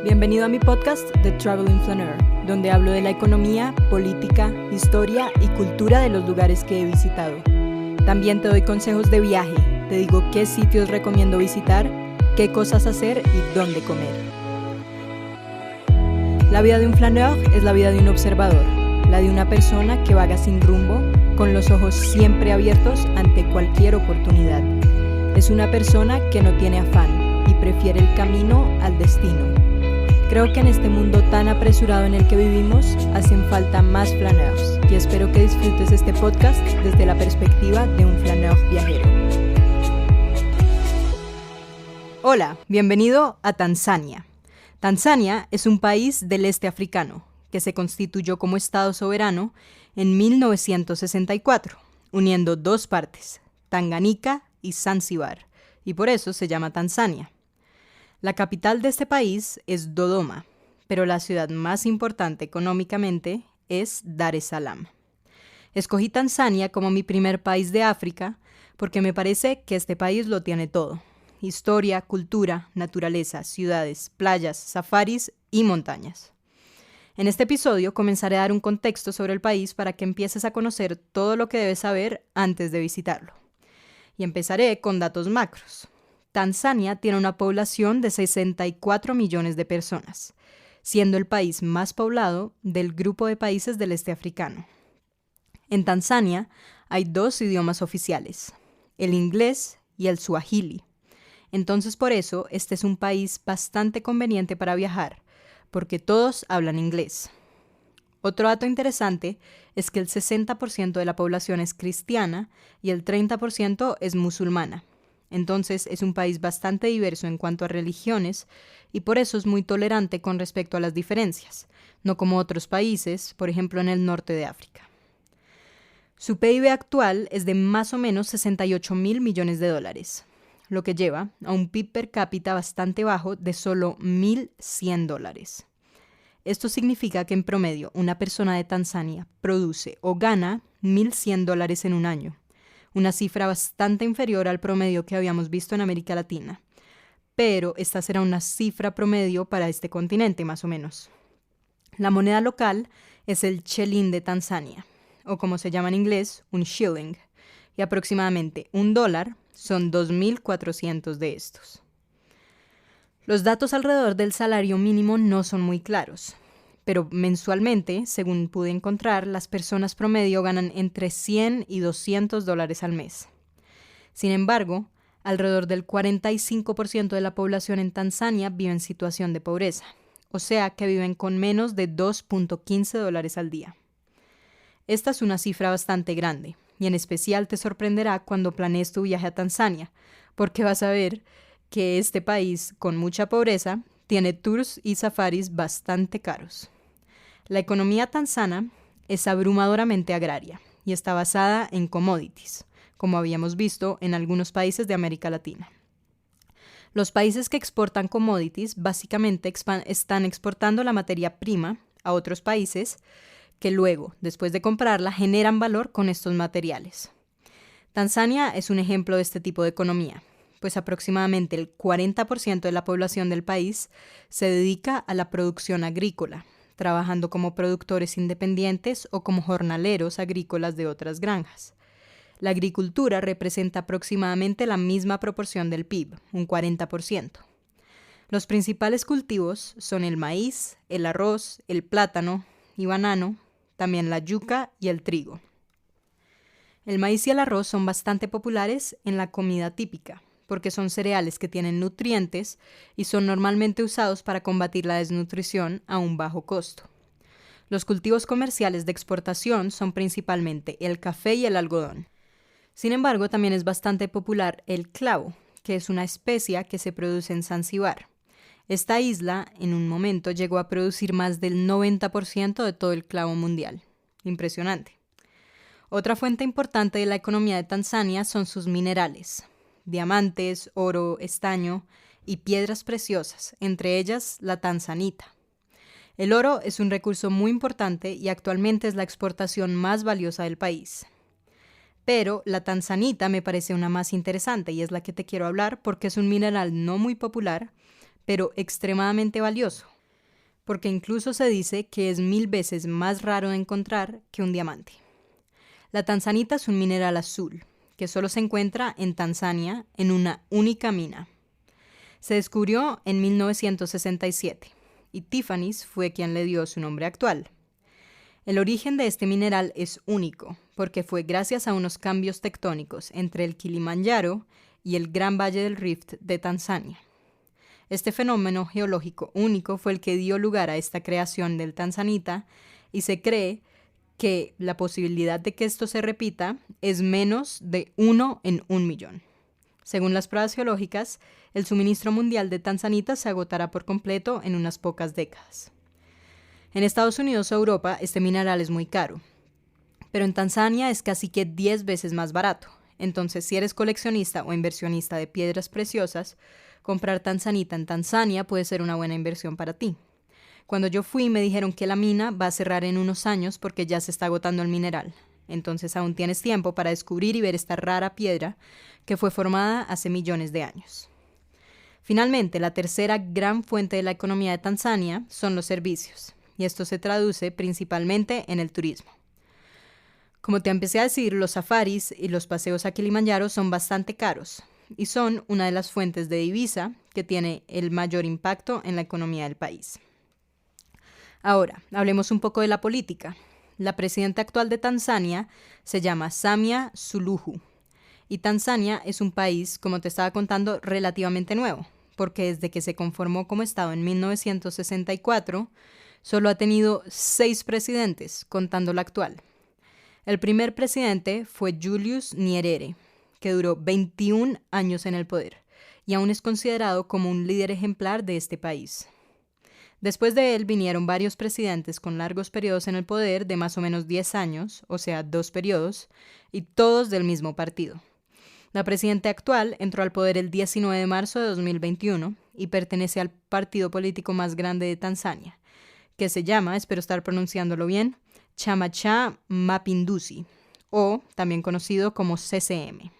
Bienvenido a mi podcast The Traveling Flaneur, donde hablo de la economía, política, historia y cultura de los lugares que he visitado. También te doy consejos de viaje, te digo qué sitios recomiendo visitar, qué cosas hacer y dónde comer. La vida de un flaneur es la vida de un observador, la de una persona que vaga sin rumbo, con los ojos siempre abiertos ante cualquier oportunidad. Es una persona que no tiene afán y prefiere el camino al destino. Creo que en este mundo tan apresurado en el que vivimos, hacen falta más flaneurs y espero que disfrutes este podcast desde la perspectiva de un flaneur viajero. Hola, bienvenido a Tanzania. Tanzania es un país del este africano que se constituyó como Estado soberano en 1964, uniendo dos partes, Tanganica y Zanzíbar, y por eso se llama Tanzania. La capital de este país es Dodoma, pero la ciudad más importante económicamente es Dar es Salaam. Escogí Tanzania como mi primer país de África porque me parece que este país lo tiene todo: historia, cultura, naturaleza, ciudades, playas, safaris y montañas. En este episodio comenzaré a dar un contexto sobre el país para que empieces a conocer todo lo que debes saber antes de visitarlo. Y empezaré con datos macros. Tanzania tiene una población de 64 millones de personas, siendo el país más poblado del grupo de países del este africano. En Tanzania hay dos idiomas oficiales, el inglés y el suajili. Entonces por eso este es un país bastante conveniente para viajar, porque todos hablan inglés. Otro dato interesante es que el 60% de la población es cristiana y el 30% es musulmana. Entonces es un país bastante diverso en cuanto a religiones y por eso es muy tolerante con respecto a las diferencias, no como otros países, por ejemplo en el norte de África. Su PIB actual es de más o menos 68.000 millones de dólares, lo que lleva a un PIB per cápita bastante bajo de solo $1.100. Esto significa que en promedio una persona de Tanzania produce o gana $1.100 en un año, una cifra bastante inferior al promedio que habíamos visto en América Latina. Pero esta será una cifra promedio para este continente, más o menos. La moneda local es el chelín de Tanzania, o como se llama en inglés, un shilling, y aproximadamente $1 son 2.400 de estos. Los datos alrededor del salario mínimo no son muy claros, pero mensualmente, según pude encontrar, las personas promedio ganan entre $100 y $200 al mes. Sin embargo, alrededor del 45% de la población en Tanzania vive en situación de pobreza, o sea que viven con menos de $2.15 al día. Esta es una cifra bastante grande, y en especial te sorprenderá cuando planees tu viaje a Tanzania, porque vas a ver que este país con mucha pobreza tiene tours y safaris bastante caros. La economía tanzana es abrumadoramente agraria y está basada en commodities, como habíamos visto en algunos países de América Latina. Los países que exportan commodities básicamente están exportando la materia prima a otros países que luego, después de comprarla, generan valor con estos materiales. Tanzania es un ejemplo de este tipo de economía, pues aproximadamente el 40% de la población del país se dedica a la producción agrícola, trabajando como productores independientes o como jornaleros agrícolas de otras granjas. La agricultura representa aproximadamente la misma proporción del PIB, un 40%. Los principales cultivos son el maíz, el arroz, el plátano y banano, también la yuca y el trigo. El maíz y el arroz son bastante populares en la comida típica, porque son cereales que tienen nutrientes y son normalmente usados para combatir la desnutrición a un bajo costo. Los cultivos comerciales de exportación son principalmente el café y el algodón. Sin embargo, también es bastante popular el clavo, que es una especia que se produce en Zanzíbar. Esta isla, en un momento, llegó a producir más del 90% de todo el clavo mundial. Impresionante. Otra fuente importante de la economía de Tanzania son sus minerales: diamantes, oro, estaño y piedras preciosas, entre ellas la tanzanita. El oro es un recurso muy importante y actualmente es la exportación más valiosa del país. Pero la tanzanita me parece una más interesante y es la que te quiero hablar porque es un mineral no muy popular, pero extremadamente valioso, porque incluso se dice que es 1000 veces más raro de encontrar que un diamante. La tanzanita es un mineral azul, que solo se encuentra en Tanzania en una única mina. Se descubrió en 1967 y Tiffany's fue quien le dio su nombre actual. El origen de este mineral es único, porque fue gracias a unos cambios tectónicos entre el Kilimanjaro y el Gran Valle del Rift de Tanzania. Este fenómeno geológico único fue el que dio lugar a esta creación del tanzanita y se cree que la posibilidad de que esto se repita es menos de 1 en 1.000.000. Según las pruebas geológicas, el suministro mundial de tanzanita se agotará por completo en unas pocas décadas. En Estados Unidos o Europa este mineral es muy caro, pero en Tanzania es casi que 10 veces más barato. Entonces, si eres coleccionista o inversionista de piedras preciosas, comprar tanzanita en Tanzania puede ser una buena inversión para ti. Cuando yo fui me dijeron que la mina va a cerrar en unos años porque ya se está agotando el mineral. Entonces aún tienes tiempo para descubrir y ver esta rara piedra que fue formada hace millones de años. Finalmente, la tercera gran fuente de la economía de Tanzania son los servicios, y esto se traduce principalmente en el turismo. Como te empecé a decir, los safaris y los paseos a Kilimanjaro son bastante caros y son una de las fuentes de divisa que tiene el mayor impacto en la economía del país. Ahora, hablemos un poco de la política. La presidenta actual de Tanzania se llama Samia Suluhu. Y Tanzania es un país, como te estaba contando, relativamente nuevo, porque desde que se conformó como Estado en 1964, solo ha tenido 6 presidentes, contando la actual. El primer presidente fue Julius Nyerere, que duró 21 años en el poder, y aún es considerado como un líder ejemplar de este país. Después de él vinieron varios presidentes con largos periodos en el poder de más o menos 10 años, o sea, 2 periodos, y todos del mismo partido. La presidenta actual entró al poder el 19 de marzo de 2021 y pertenece al partido político más grande de Tanzania, que se llama, espero estar pronunciándolo bien, Chama cha Mapinduzi, o también conocido como CCM.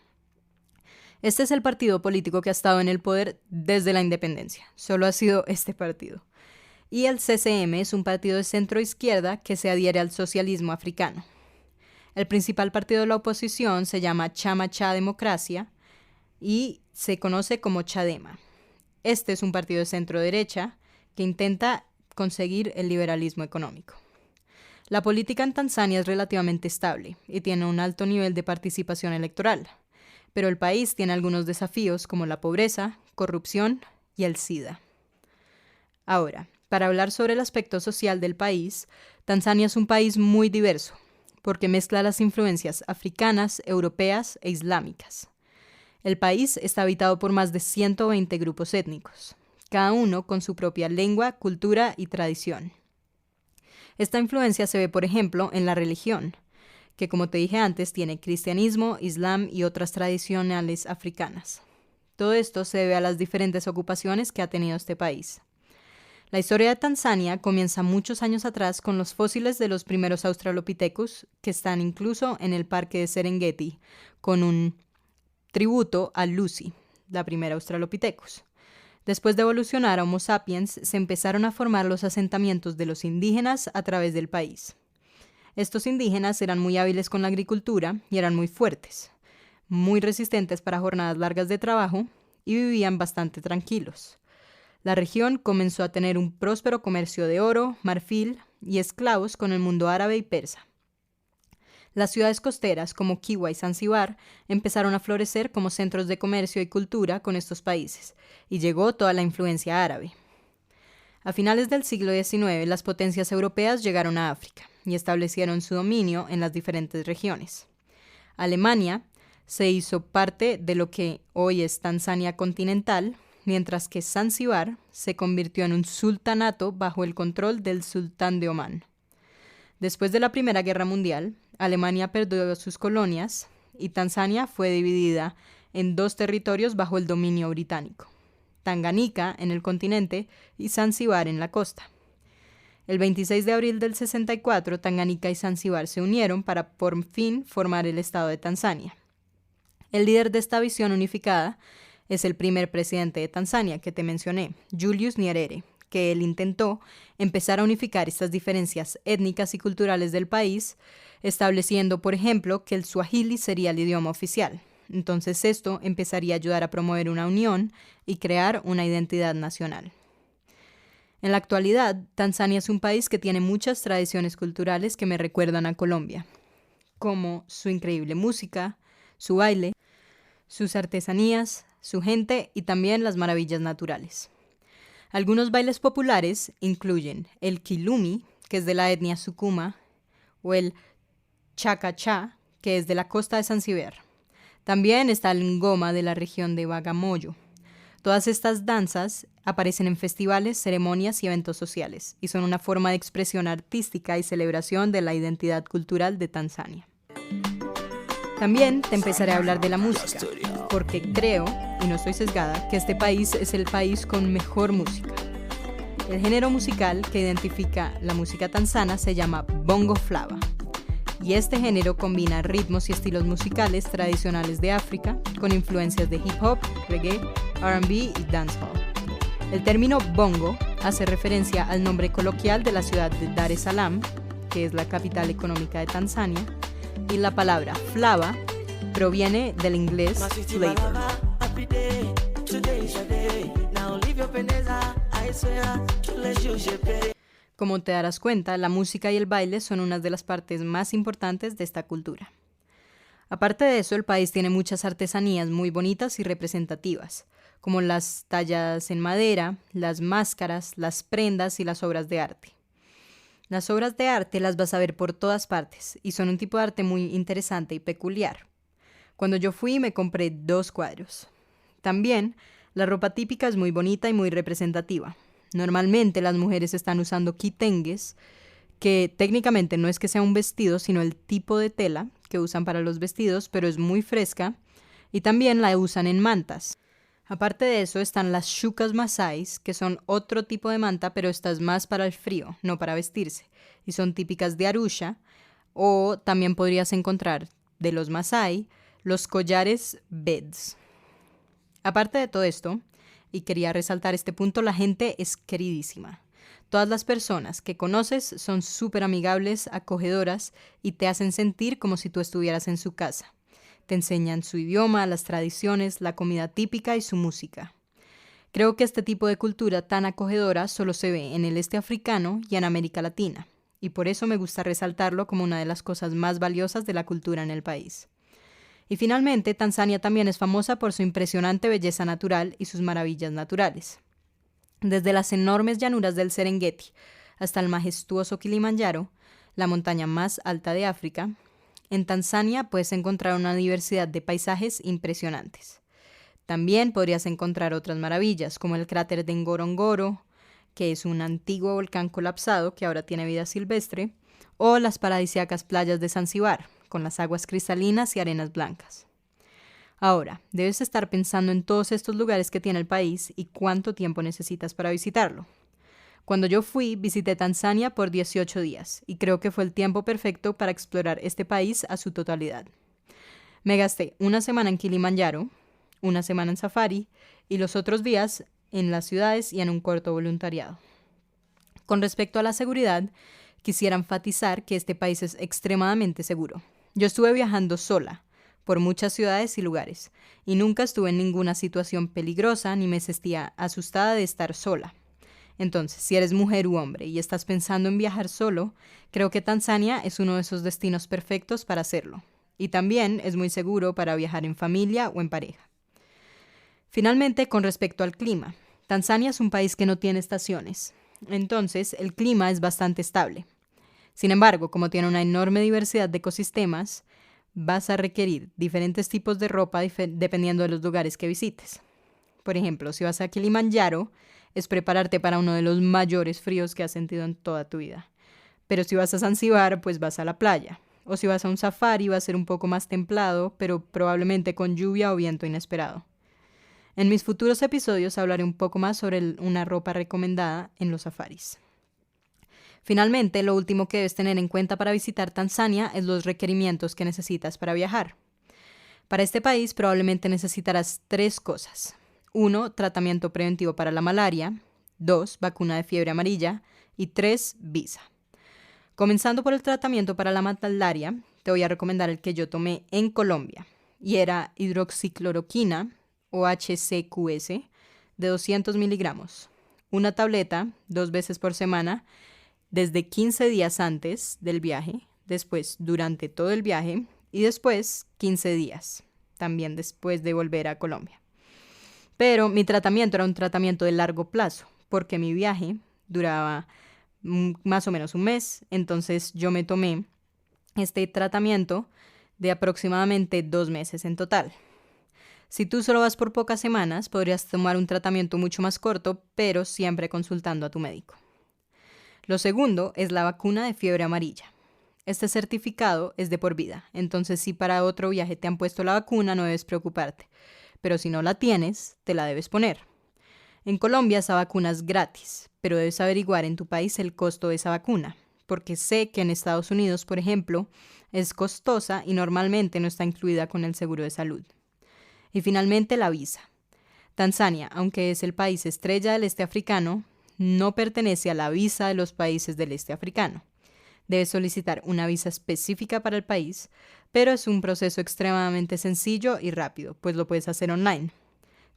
Este es el partido político que ha estado en el poder desde la independencia. Solo ha sido este partido. Y el CCM es un partido de centro-izquierda que se adhiere al socialismo africano. El principal partido de la oposición se llama Chama cha Democracia y se conoce como Chadema. Este es un partido de centro-derecha que intenta conseguir el liberalismo económico. La política en Tanzania es relativamente estable y tiene un alto nivel de participación electoral, pero el país tiene algunos desafíos como la pobreza, corrupción y el SIDA. Ahora, para hablar sobre el aspecto social del país, Tanzania es un país muy diverso, porque mezcla las influencias africanas, europeas e islámicas. El país está habitado por más de 120 grupos étnicos, cada uno con su propia lengua, cultura y tradición. Esta influencia se ve, por ejemplo, en la religión, que como te dije antes, tiene cristianismo, islam y otras tradicionales africanas. Todo esto se debe a las diferentes ocupaciones que ha tenido este país. La historia de Tanzania comienza muchos años atrás con los fósiles de los primeros Australopithecus, que están incluso en el parque de Serengeti, con un tributo a Lucy, la primera Australopithecus. Después de evolucionar a Homo sapiens, se empezaron a formar los asentamientos de los indígenas a través del país. Estos indígenas eran muy hábiles con la agricultura y eran muy fuertes, muy resistentes para jornadas largas de trabajo y vivían bastante tranquilos. La región comenzó a tener un próspero comercio de oro, marfil y esclavos con el mundo árabe y persa. Las ciudades costeras como Kiwa y Zanzíbar empezaron a florecer como centros de comercio y cultura con estos países, y llegó toda la influencia árabe. A finales del siglo XIX, las potencias europeas llegaron a África y establecieron su dominio en las diferentes regiones. Alemania se hizo parte de lo que hoy es Tanzania continental, mientras que Zanzíbar se convirtió en un sultanato bajo el control del sultán de Omán. Después de la Primera Guerra Mundial, Alemania perdió sus colonias y Tanzania fue dividida en 2 territorios bajo el dominio británico: Tanganica en el continente y Zanzíbar en la costa. El 26 de abril del 64, Tanganica y Zanzíbar se unieron para por fin formar el Estado de Tanzania. El líder de esta visión unificada es el primer presidente de Tanzania que te mencioné, Julius Nyerere, que él intentó empezar a unificar estas diferencias étnicas y culturales del país, estableciendo, por ejemplo, que el suajili sería el idioma oficial. Entonces esto empezaría a ayudar a promover una unión y crear una identidad nacional. En la actualidad, Tanzania es un país que tiene muchas tradiciones culturales que me recuerdan a Colombia, como su increíble música, su baile, sus artesanías, su gente y también las maravillas naturales. Algunos bailes populares incluyen el quilumi, que es de la etnia Sukuma, o el chacachá, que es de la costa de Zanzíbar. También está el ngoma de la región de Bagamoyo. Todas estas danzas aparecen en festivales, ceremonias y eventos sociales, y son una forma de expresión artística y celebración de la identidad cultural de Tanzania. También te empezaré a hablar de la música, porque creo, y no estoy sesgada, que este país es el país con mejor música. El género musical que identifica la música tanzana se llama bongo flava, y este género combina ritmos y estilos musicales tradicionales de África con influencias de hip hop, reggae, R&B y dancehall. El término bongo hace referencia al nombre coloquial de la ciudad de Dar es Salaam, que es la capital económica de Tanzania, y la palabra flava proviene del inglés flavor. Como te darás cuenta, la música y el baile son unas de las partes más importantes de esta cultura. Aparte de eso, el país tiene muchas artesanías muy bonitas y representativas, como las talladas en madera, las máscaras, las prendas y las obras de arte. Las obras de arte las vas a ver por todas partes y son un tipo de arte muy interesante y peculiar. Cuando yo fui me compré 2 cuadros. También, la ropa típica es muy bonita y muy representativa. Normalmente las mujeres están usando quitengues, que técnicamente no es que sea un vestido, sino el tipo de tela que usan para los vestidos, pero es muy fresca y también la usan en mantas. Aparte de eso están las shukas masáis, que son otro tipo de manta, pero esta es más para el frío, no para vestirse, y son típicas de Arusha, o también podrías encontrar de los masái los collares beds. Aparte de todo esto, y quería resaltar este punto, la gente es queridísima. Todas las personas que conoces son súper amigables, acogedoras y te hacen sentir como si tú estuvieras en su casa. Te enseñan su idioma, las tradiciones, la comida típica y su música. Creo que este tipo de cultura tan acogedora solo se ve en el este africano y en América Latina, y por eso me gusta resaltarlo como una de las cosas más valiosas de la cultura en el país. Y finalmente, Tanzania también es famosa por su impresionante belleza natural y sus maravillas naturales. Desde las enormes llanuras del Serengeti hasta el majestuoso Kilimanjaro, la montaña más alta de África, en Tanzania puedes encontrar una diversidad de paisajes impresionantes. También podrías encontrar otras maravillas, como el cráter de Ngorongoro, que es un antiguo volcán colapsado que ahora tiene vida silvestre, o las paradisíacas playas de Zanzíbar, con las aguas cristalinas y arenas blancas. Ahora, debes estar pensando en todos estos lugares que tiene el país y cuánto tiempo necesitas para visitarlo. Cuando yo fui, visité Tanzania por 18 días y creo que fue el tiempo perfecto para explorar este país a su totalidad. Me gasté una semana en Kilimanjaro, una semana en safari y los otros días en las ciudades y en un corto voluntariado. Con respecto a la seguridad, quisiera enfatizar que este país es extremadamente seguro. Yo estuve viajando sola por muchas ciudades y lugares y nunca estuve en ninguna situación peligrosa ni me sentía asustada de estar sola. Entonces, si eres mujer u hombre y estás pensando en viajar solo, creo que Tanzania es uno de esos destinos perfectos para hacerlo. Y también es muy seguro para viajar en familia o en pareja. Finalmente, con respecto al clima, Tanzania es un país que no tiene estaciones. Entonces, el clima es bastante estable. Sin embargo, como tiene una enorme diversidad de ecosistemas, vas a requerir diferentes tipos de ropa dependiendo de los lugares que visites. Por ejemplo, si vas a Kilimanjaro, es prepararte para uno de los mayores fríos que has sentido en toda tu vida. Pero si vas a Zanzíbar, pues vas a la playa. O si vas a un safari, va a ser un poco más templado, pero probablemente con lluvia o viento inesperado. En mis futuros episodios hablaré un poco más sobre una ropa recomendada en los safaris. Finalmente, lo último que debes tener en cuenta para visitar Tanzania es los requerimientos que necesitas para viajar. Para este país probablemente necesitarás 3 cosas. 1. Tratamiento preventivo para la malaria. 2. Vacuna de fiebre amarilla. Y 3. Visa. Comenzando por el tratamiento para la malaria, te voy a recomendar el que yo tomé en Colombia. Y era hidroxicloroquina o HCQS de 200 miligramos. Una tableta 2 veces por semana desde 15 días antes del viaje, después durante todo el viaje y después 15 días, también después de volver a Colombia. Pero mi tratamiento era un tratamiento de largo plazo, porque mi viaje duraba más o menos un mes, entonces yo me tomé este tratamiento de aproximadamente 2 meses en total. Si tú solo vas por pocas semanas, podrías tomar un tratamiento mucho más corto, pero siempre consultando a tu médico. Lo segundo es la vacuna de fiebre amarilla. Este certificado es de por vida, entonces si para otro viaje te han puesto la vacuna no debes preocuparte, pero si no la tienes, te la debes poner. En Colombia esa vacuna es gratis, pero debes averiguar en tu país el costo de esa vacuna, porque sé que en Estados Unidos, por ejemplo, es costosa y normalmente no está incluida con el seguro de salud. Y finalmente la visa. Tanzania, aunque es el país estrella del este africano, no pertenece a la visa de los países del este africano. Debes solicitar una visa específica para el país, pero es un proceso extremadamente sencillo y rápido, pues lo puedes hacer online.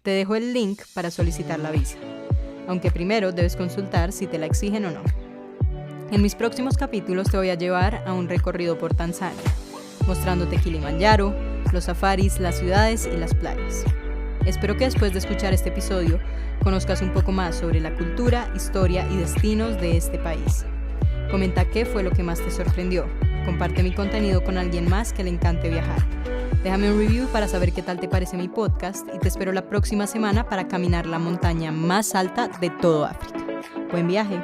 Te dejo el link para solicitar la visa, aunque primero debes consultar si te la exigen o no. En mis próximos capítulos te voy a llevar a un recorrido por Tanzania, mostrándote Kilimanjaro, los safaris, las ciudades y las playas. Espero que después de escuchar este episodio conozcas un poco más sobre la cultura, historia y destinos de este país. Comenta qué fue lo que más te sorprendió. Comparte mi contenido con alguien más que le encante viajar. Déjame un review para saber qué tal te parece mi podcast y te espero la próxima semana para caminar la montaña más alta de todo África. ¡Buen viaje!